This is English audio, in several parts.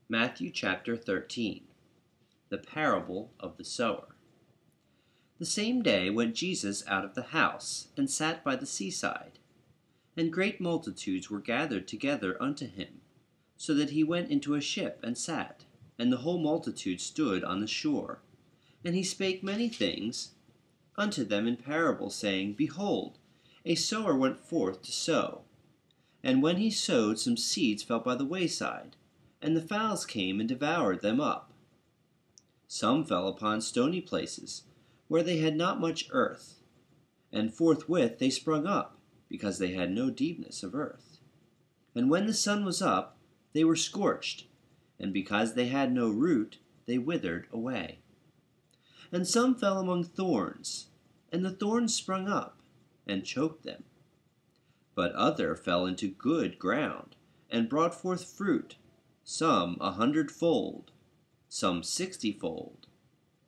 Matthew chapter 13. The parable of the sower. The same day went Jesus out of the house, and sat by the seaside. And great multitudes were gathered together unto him, so that he went into a ship and sat, and the whole multitude stood on the shore. And he spake many things unto them in parables, saying, Behold, a sower went forth to sow. And when he sowed, some seeds fell by the wayside, and the fowls came and devoured them up. Some fell upon stony places, where they had not much earth, and forthwith they sprung up, because they had no deepness of earth. And when the sun was up, they were scorched, and because they had no root, they withered away. And some fell among thorns, and the thorns sprung up, and choked them. But other fell into good ground, and brought forth fruit, some 100-fold, some 60-fold,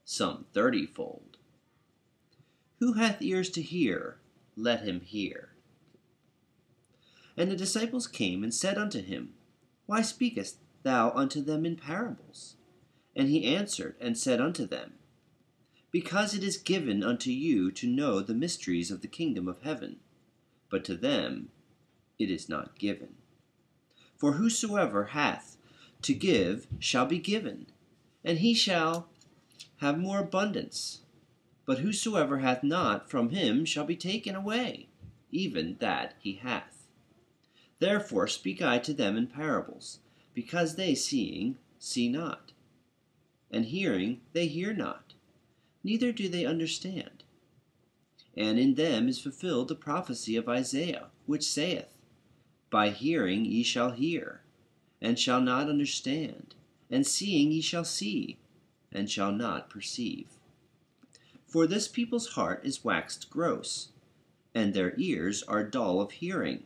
some 30-fold. Who hath ears to hear, let him hear. And the disciples came and said unto him, Why speakest thou unto them in parables? And he answered and said unto them, Because it is given unto you to know the mysteries of the kingdom of heaven, but to them it is not given. For whosoever hath to give shall be given, and he shall have more abundance. But whosoever hath not, from him shall be taken away, even that he hath. Therefore speak I to them in parables, because they seeing see not, and hearing they hear not, neither do they understand. And in them is fulfilled the prophecy of Isaiah, which saith, By hearing ye shall hear, and shall not understand, and seeing ye shall see, and shall not perceive. For this people's heart is waxed gross, and their ears are dull of hearing,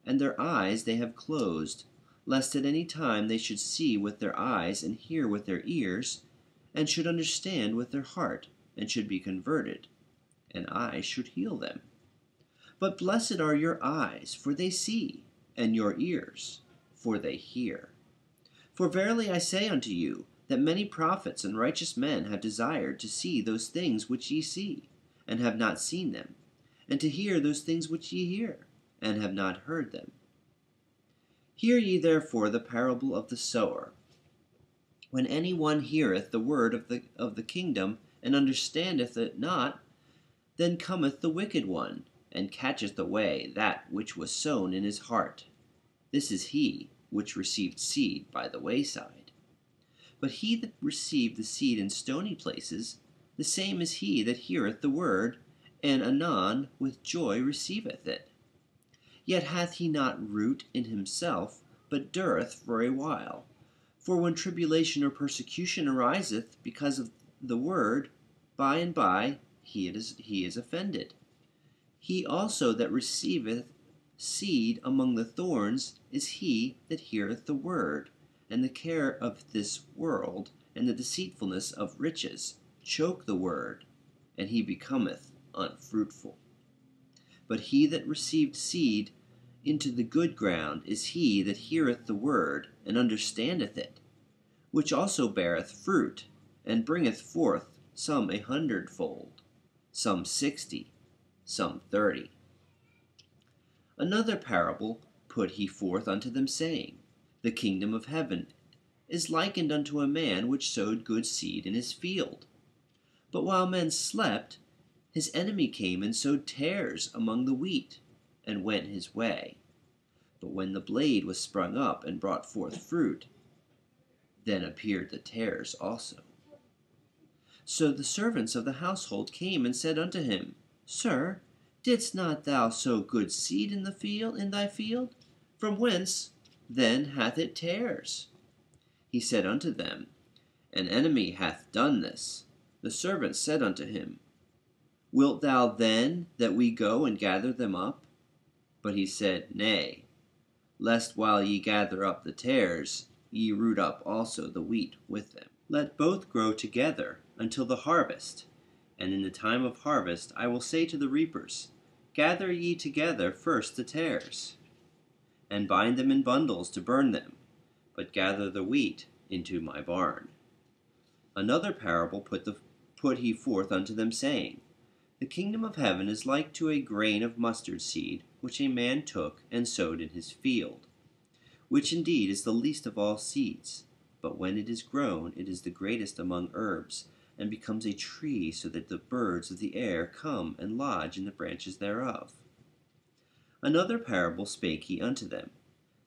and their eyes they have closed, lest at any time they should see with their eyes, and hear with their ears, and should understand with their heart, and should be converted, and I should heal them. But blessed are your eyes, for they see, and your ears, for they hear. For verily I say unto you, that many prophets and righteous men have desired to see those things which ye see, and have not seen them, and to hear those things which ye hear, and have not heard them. Hear ye therefore the parable of the sower. When any one heareth the word of the kingdom, and understandeth it not, then cometh the wicked one, and catcheth away that which was sown in his heart. This is he which received seed by the wayside. But he that received the seed in stony places, the same is he that heareth the word, and anon with joy receiveth it. Yet hath he not root in himself, but dureth for a while. For when tribulation or persecution ariseth because of the word, by and by he is offended. He also that receiveth seed among the thorns is he that heareth the word, and the care of this world, and the deceitfulness of riches, choke the word, and he becometh unfruitful. But he that received seed into the good ground is he that heareth the word, and understandeth it, which also beareth fruit, and bringeth forth some 100-fold, some 60, some 30. Another parable put he forth unto them, saying, The kingdom of heaven is likened unto a man which sowed good seed in his field. But while men slept, his enemy came and sowed tares among the wheat, and went his way. But when the blade was sprung up and brought forth fruit, then appeared the tares also. So the servants of the household came and said unto him, Sir, didst not thou sow good seed in thy field? From whence then hath it tares? He said unto them, An enemy hath done this. The servants said unto him, Wilt thou then that we go and gather them up? But he said, Nay, lest while ye gather up the tares, ye root up also the wheat with them. Let both grow together until the harvest. And in the time of harvest I will say to the reapers, Gather ye together first the tares, and bind them in bundles to burn them, but gather the wheat into my barn. Another parable put he forth unto them, saying, The kingdom of heaven is like to a grain of mustard seed, which a man took and sowed in his field, which indeed is the least of all seeds. But when it is grown, it is the greatest among herbs, and becomes a tree, so that the birds of the air come and lodge in the branches thereof. Another parable spake he unto them,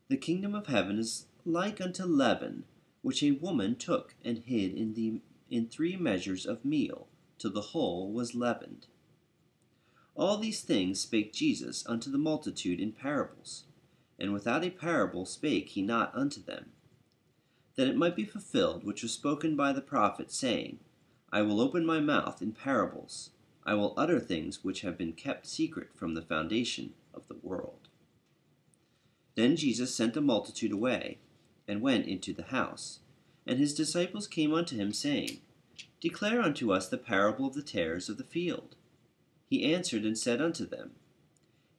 The kingdom of heaven is like unto leaven, which a woman took and hid in 3 measures of meal, till the whole was leavened. All these things spake Jesus unto the multitude in parables, and without a parable spake he not unto them, that it might be fulfilled which was spoken by the prophet, saying, I will open my mouth in parables, I will utter things which have been kept secret from the foundation of the world. Then Jesus sent the multitude away, and went into the house. And his disciples came unto him, saying, Declare unto us the parable of the tares of the field. He answered and said unto them,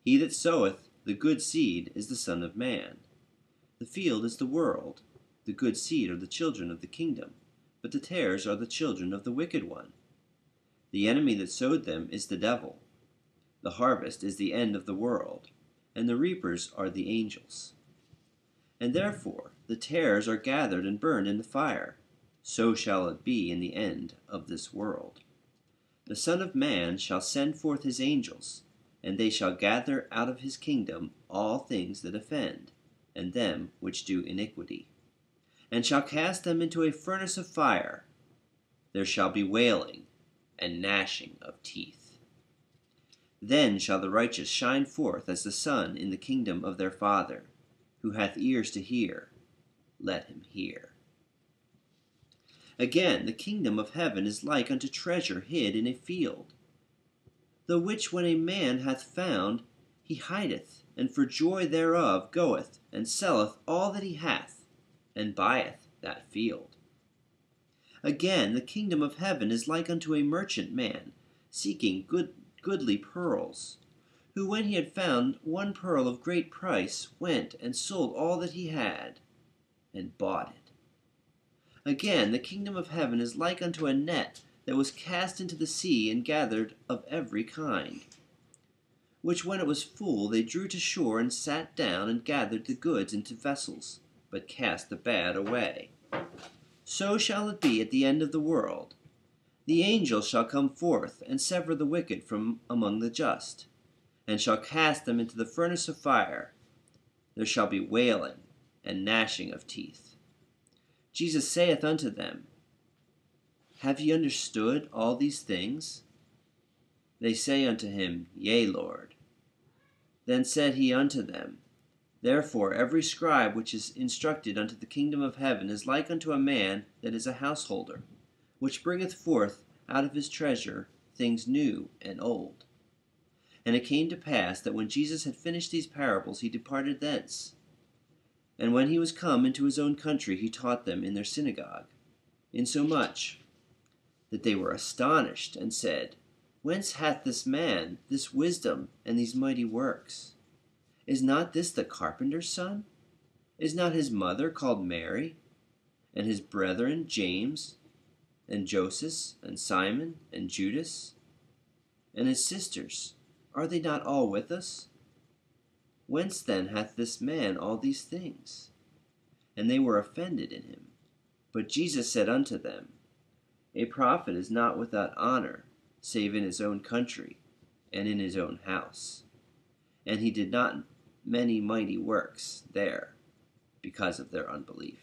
He that soweth the good seed is the Son of Man. The field is the world. The good seed are the children of the kingdom, but the tares are the children of the wicked one. The enemy that sowed them is the devil. The harvest is the end of the world, and the reapers are the angels. And therefore the tares are gathered and burned in the fire. So shall it be in the end of this world. The Son of Man shall send forth his angels, and they shall gather out of his kingdom all things that offend, and them which do iniquity, and shall cast them into a furnace of fire. There shall be wailing and gnashing of teeth. Then shall the righteous shine forth as the sun in the kingdom of their Father. Who hath ears to hear, let him hear. Again, the kingdom of heaven is like unto treasure hid in a field, the which when a man hath found, he hideth, and for joy thereof goeth and selleth all that he hath, and buyeth that field. Again, the kingdom of heaven is like unto a merchant man, seeking goodly pearls, who when he had found one pearl of great price, went and sold all that he had, and bought it. Again, the kingdom of heaven is like unto a net that was cast into the sea and gathered of every kind, which when it was full they drew to shore and sat down and gathered the goods into vessels, but cast the bad away. So shall it be at the end of the world. The angels shall come forth and sever the wicked from among the just, and shall cast them into the furnace of fire. There shall be wailing and gnashing of teeth. Jesus saith unto them, Have ye understood all these things? They say unto him, Yea, Lord. Then said he unto them, Therefore every scribe which is instructed unto the kingdom of heaven is like unto a man that is a householder, which bringeth forth out of his treasure things new and old. And it came to pass that when Jesus had finished these parables, he departed thence. And when he was come into his own country, he taught them in their synagogue, insomuch that they were astonished, and said, Whence hath this man this wisdom and these mighty works? Is not this the carpenter's son? Is not his mother called Mary? And his brethren James, and Joseph, and Simon, and Judas? And his sisters, are they not all with us? Whence then hath this man all these things? And they were offended in him. But Jesus said unto them, A prophet is not without honor, save in his own country, and in his own house. And he did not many mighty works there, because of their unbelief.